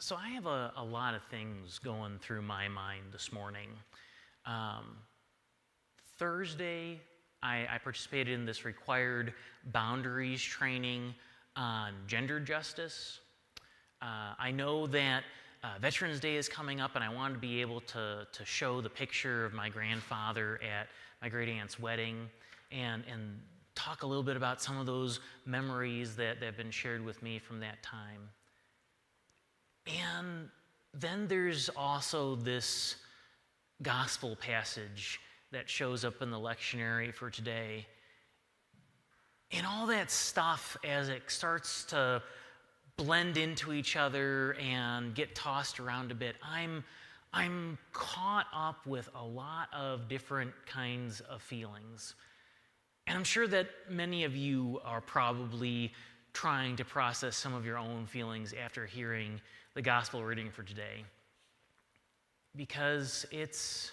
So I have a lot of things going through my mind this morning. Um, Thursday, I participated in this required boundaries training on gender justice. I know that Veterans Day is coming up, and I wanted to be able to show the picture of my grandfather at my great aunt's wedding and talk a little bit about some of those memories that have been shared with me from that time. And then there's also this gospel passage that shows up in the lectionary for today. And all that stuff, as it starts to blend into each other and get tossed around a bit, I'm caught up with a lot of different kinds of feelings. And I'm sure that many of you are probably trying to process some of your own feelings after hearing the gospel reading for today. Because it's,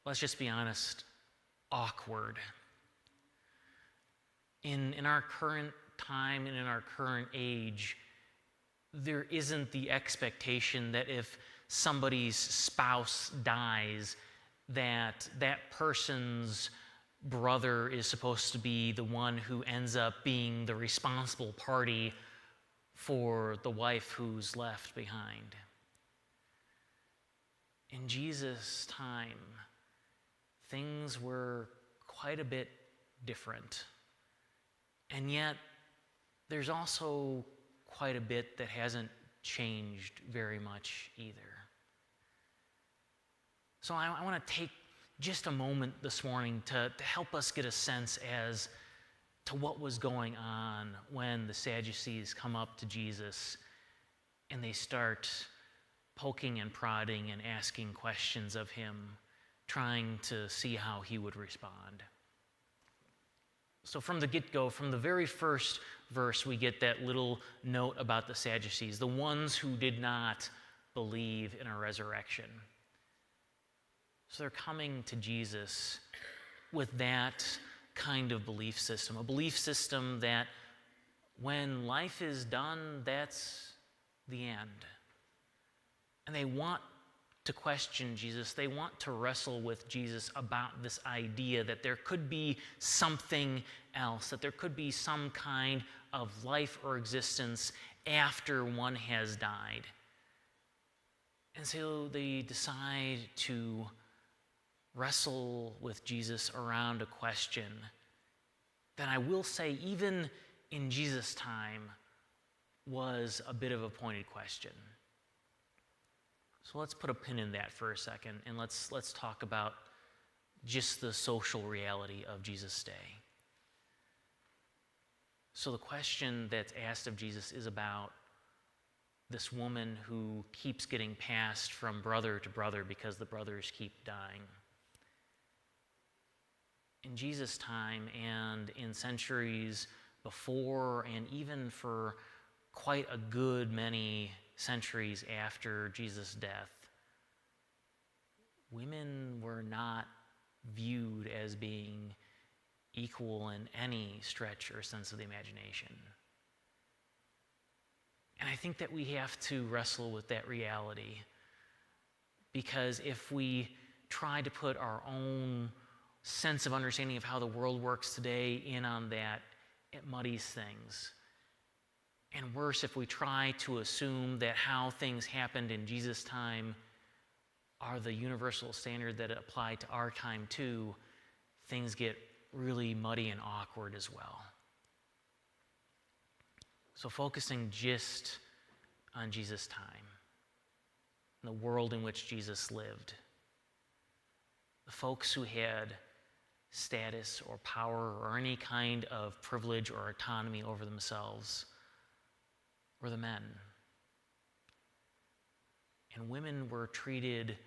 let's just be honest, awkward. In our current time and in our current age, there isn't the expectation that if somebody's spouse dies, that person's brother is supposed to be the one who ends up being the responsible party for the wife who's left behind. In Jesus' time, things were quite a bit different. And yet, there's also quite a bit that hasn't changed very much either. So I want to take just a moment this morning to help us get a sense as to what was going on when the Sadducees come up to Jesus and they start poking and prodding and asking questions of him, trying to see how he would respond. So from the get-go, from the very first verse, we get that little note about the Sadducees, the ones who did not believe in a resurrection. So they're coming to Jesus with that kind of belief system, a belief system that when life is done, that's the end. And they want to question Jesus. They want to wrestle with Jesus about this idea that there could be something else, that there could be some kind of life or existence after one has died. And so they decide to wrestle with Jesus around a question that I will say, even in Jesus' time, was a bit of a pointed question. So let's put a pin in that for a second, and let's talk about just the social reality of Jesus' day. So the question that's asked of Jesus is about this woman who keeps getting passed from brother to brother because the brothers keep dying. In Jesus' time and in centuries before, and even for quite a good many centuries after Jesus' death, women were not viewed as being equal in any stretch or sense of the imagination. And I think that we have to wrestle with that reality, because if we try to put our own sense of understanding of how the world works today in on that, it muddies things. And worse, if we try to assume that how things happened in Jesus' time are the universal standard that apply to our time too, things get really muddy and awkward as well. So focusing just on Jesus' time, the world in which Jesus lived, the folks who had status or power or any kind of privilege or autonomy over themselves were the men. And women were treated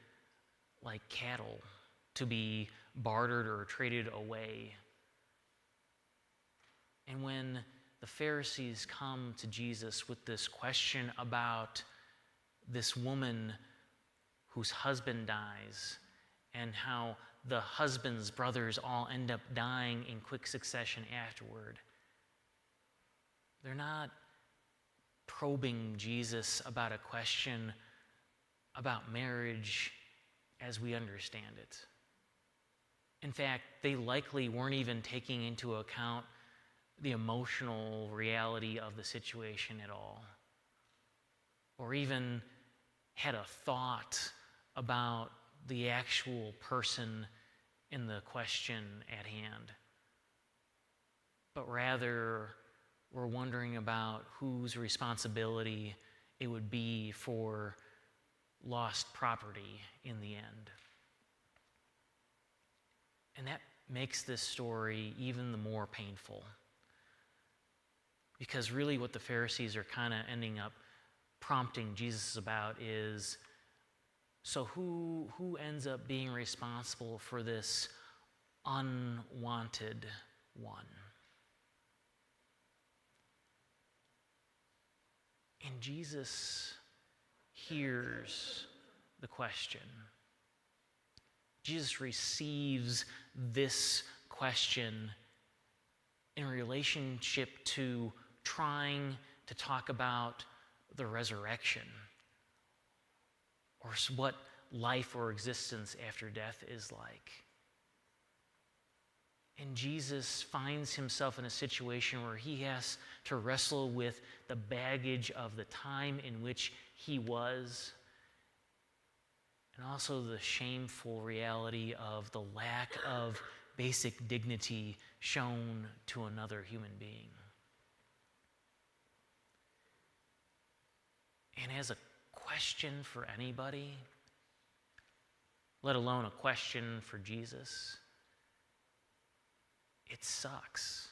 like cattle to be bartered or traded away. And when the Pharisees come to Jesus with this question about this woman whose husband dies and how the husband's brothers all end up dying in quick succession afterward, they're not probing Jesus about a question about marriage as we understand it. In fact, they likely weren't even taking into account the emotional reality of the situation at all, or even had a thought about the actual person in the question at hand, but rather were wondering about whose responsibility it would be for lost property in the end. And that makes this story even the more painful, because really what the Pharisees are kind of ending up prompting Jesus about is, so who ends up being responsible for this unwanted one? And Jesus hears the question. Jesus receives this question in relationship to trying to talk about the resurrection, or what life or existence after death is like. And Jesus finds himself in a situation where he has to wrestle with the baggage of the time in which he was, and also the shameful reality of the lack of basic dignity shown to another human being. And as a question for anybody, let alone a question for Jesus, it sucks.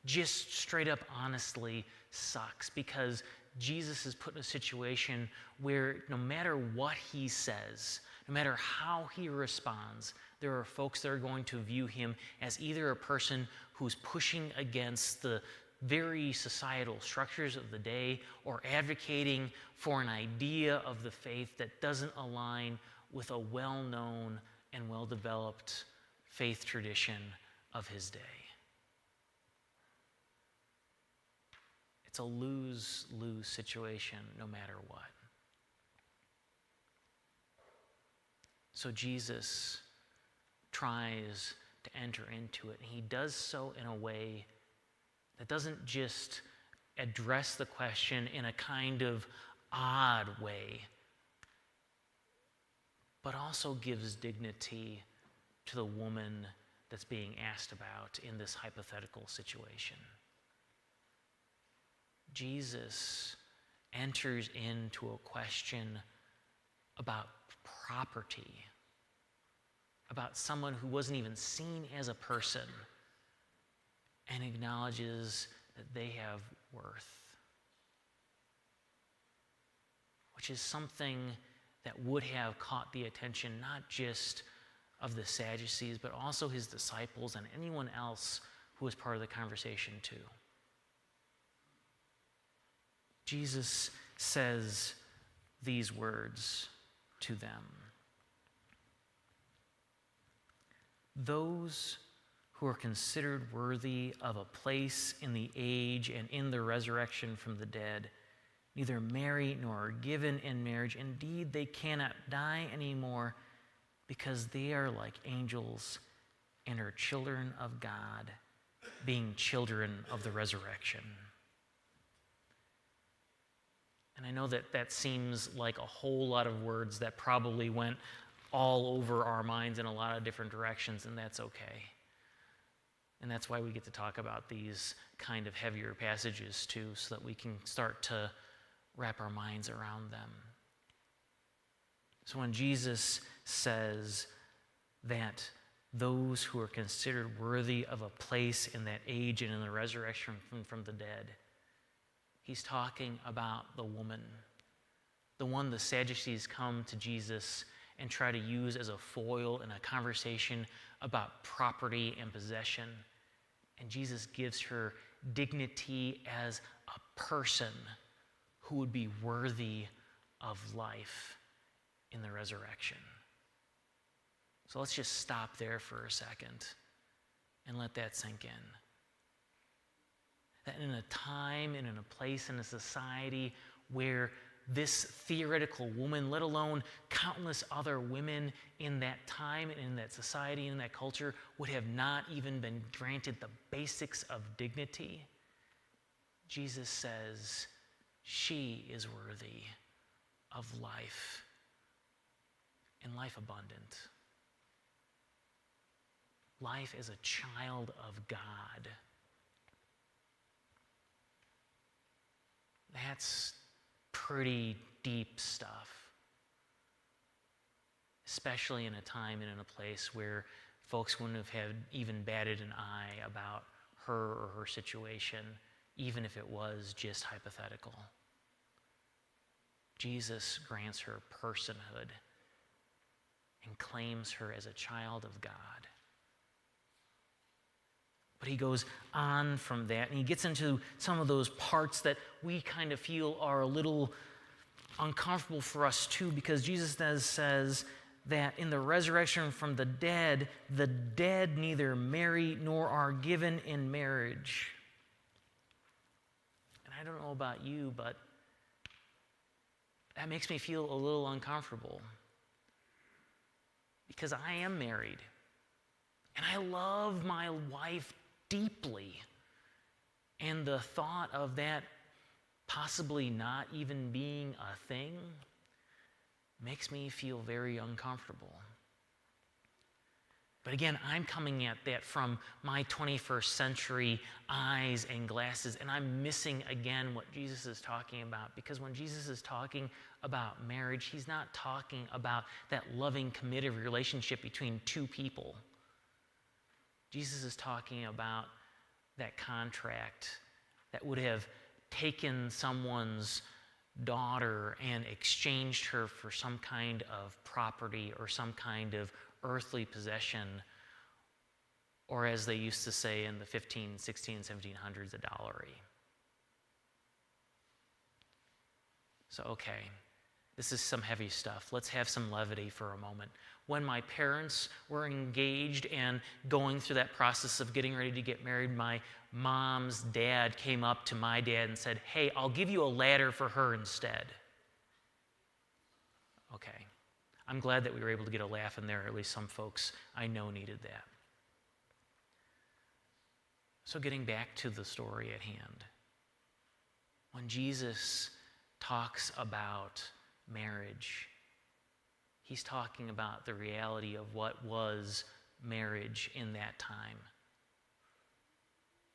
Just straight up honestly sucks, because Jesus is put in a situation where no matter what he says, no matter how he responds, there are folks that are going to view him as either a person who's pushing against the very societal structures of the day, or advocating for an idea of the faith that doesn't align with a well-known and well-developed faith tradition of his day. It's a lose-lose situation no matter what. So Jesus tries to enter into it, and he does so in a way that doesn't just address the question in a kind of odd way, but also gives dignity to the woman that's being asked about in this hypothetical situation. Jesus enters into a question about property, about someone who wasn't even seen as a person, and acknowledges that they have worth, which is something that would have caught the attention not just of the Sadducees, but also his disciples and anyone else who was part of the conversation too. Jesus says these words to them: those who are considered worthy of a place in the age and in the resurrection from the dead neither marry nor are given in marriage. Indeed, they cannot die anymore, because they are like angels and are children of God, being children of the resurrection. And I know that that seems like a whole lot of words that probably went all over our minds in a lot of different directions, and that's okay. And that's why we get to talk about these kind of heavier passages too, so that we can start to wrap our minds around them. So when Jesus says that those who are considered worthy of a place in that age and in the resurrection from the dead, he's talking about the woman, the one the Sadducees come to Jesus and try to use as a foil in a conversation about property and possession. And Jesus gives her dignity as a person who would be worthy of life in the resurrection. So let's just stop there for a second and let that sink in. that in a time and in a place in a society where this theoretical woman, let alone countless other women in that time and in that society and in that culture, would have not even been granted the basics of dignity, Jesus says she is worthy of life and life abundant. Life as a child of God. That's pretty deep stuff, especially in a time and in a place where folks wouldn't have had even batted an eye about her or her situation, even if it was just hypothetical. Jesus grants her personhood and claims her as a child of God. But he goes on from that, and he gets into some of those parts that we kind of feel are a little uncomfortable for us too, because Jesus says that in the resurrection from the dead neither marry nor are given in marriage. And I don't know about you, but that makes me feel a little uncomfortable, because I am married, and I love my wife deeply. And the thought of that possibly not even being a thing makes me feel very uncomfortable. But again, I'm coming at that from my 21st century eyes and glasses, and I'm missing again what Jesus is talking about. Because when Jesus is talking about marriage, he's not talking about that loving, committed relationship between two people. Jesus is talking about that contract that would have taken someone's daughter and exchanged her for some kind of property or some kind of earthly possession, or as they used to say in the 15, 16, 1700s, a dowry. So, okay, this is some heavy stuff. Let's have some levity for a moment. When my parents were engaged and going through that process of getting ready to get married, my mom's dad came up to my dad and said, "Hey, I'll give you a ladder for her instead." Okay. I'm glad that we were able to get a laugh in there. At least some folks I know needed that. So getting back to the story at hand. When Jesus talks about marriage, he's talking about the reality of what was marriage in that time.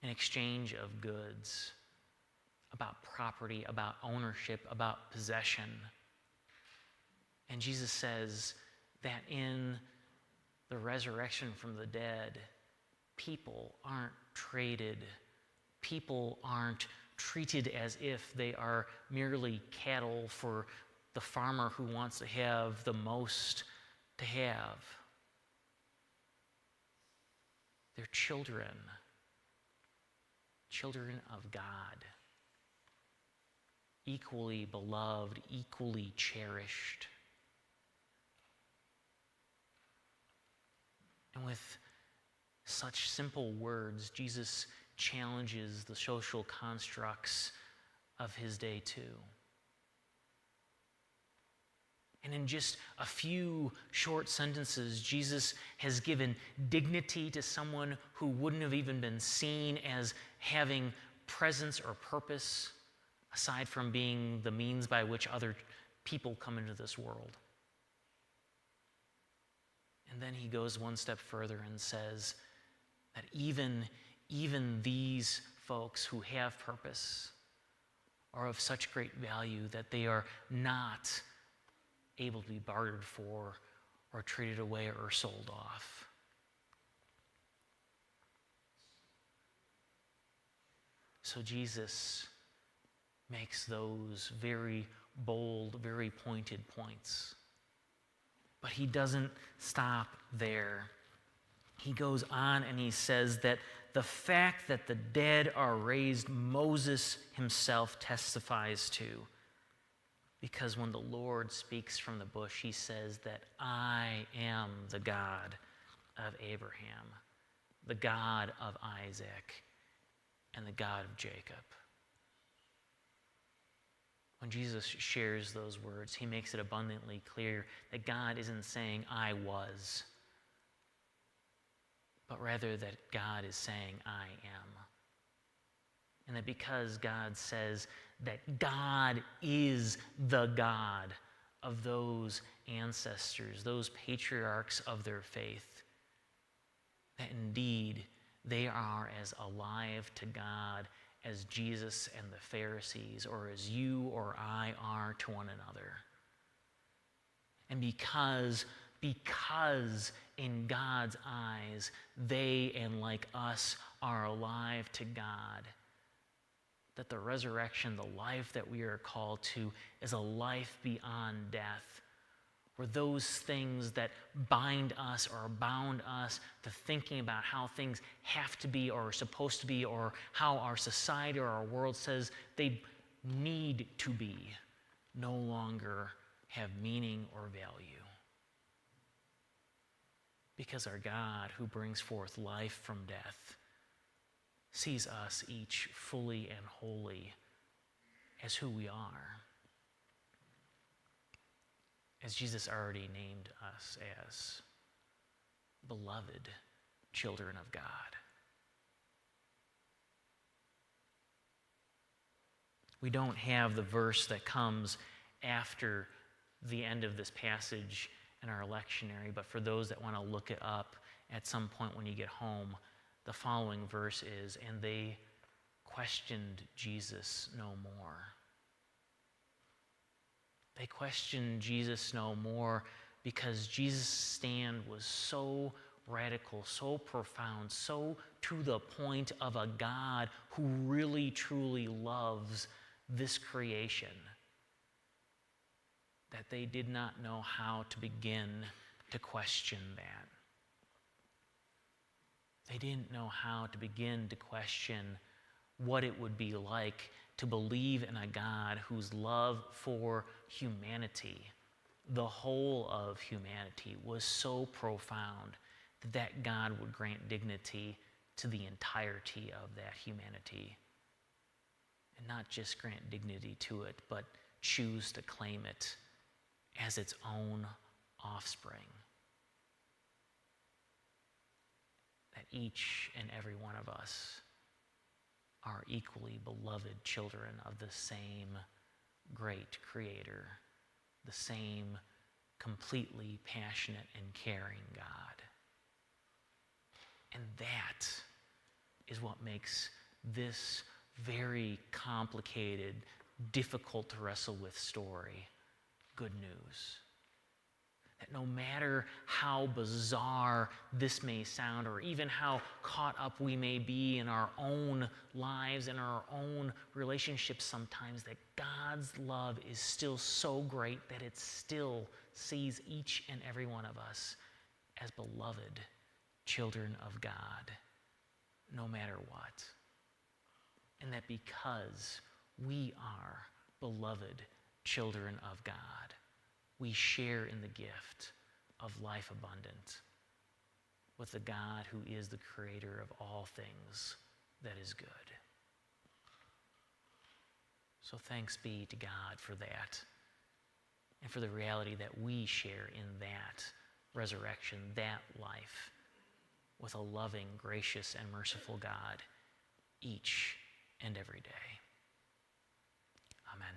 An exchange of goods, about property, about ownership, about possession. And Jesus says that in the resurrection from the dead, people aren't traded. People aren't treated as if they are merely cattle for the farmer who wants to have the most to have. They're children of God, equally beloved, equally cherished. And with such simple words, Jesus challenges the social constructs of his day too. And in just a few short sentences, Jesus has given dignity to someone who wouldn't have even been seen as having presence or purpose, aside from being the means by which other people come into this world. And then he goes one step further and says that even these folks who have purpose are of such great value that they are not able to be bartered for or traded away or sold off. So Jesus makes those very bold, very pointed points. But he doesn't stop there. He goes on and he says that the fact that the dead are raised, Moses himself testifies to. Because when the Lord speaks from the bush, he says that I am the God of Abraham, the God of Isaac, and the God of Jacob. When Jesus shares those words, he makes it abundantly clear that God isn't saying, I was, but rather that God is saying, I am. And that because God says that God is the God of those ancestors, those patriarchs of their faith, that indeed they are as alive to God as Jesus and the Pharisees, or as you or I are to one another. And because in God's eyes, they and like us are alive to God, that the resurrection, the life that we are called to, is a life beyond death, where those things that bind us or bound us to thinking about how things have to be or are supposed to be, or how our society or our world says they need to be, no longer have meaning or value. Because our God, who brings forth life from death, sees us each fully and wholly as who we are, as Jesus already named us as beloved children of God. We don't have the verse that comes after the end of this passage in our lectionary, but for those that want to look it up at some point when you get home, the following verse is, and they questioned Jesus no more. They questioned Jesus no more because Jesus' stand was so radical, so profound, so to the point of a God who really, truly loves this creation, that they did not know how to begin to question that. They didn't know how to begin to question what it would be like to believe in a God whose love for humanity, the whole of humanity, was so profound that that God would grant dignity to the entirety of that humanity. And not just grant dignity to it, but choose to claim it as its own offspring. That each and every one of us are equally beloved children of the same great Creator, the same completely passionate and caring God. And that is what makes this very complicated, difficult to wrestle with story good news. That no matter how bizarre this may sound, or even how caught up we may be in our own lives and our own relationships sometimes, that God's love is still so great that it still sees each and every one of us as beloved children of God, no matter what. And that because we are beloved children of God, we share in the gift of life abundant with the God who is the creator of all things that is good. So thanks be to God for that, and for the reality that we share in that resurrection, that life, with a loving, gracious, and merciful God each and every day. Amen.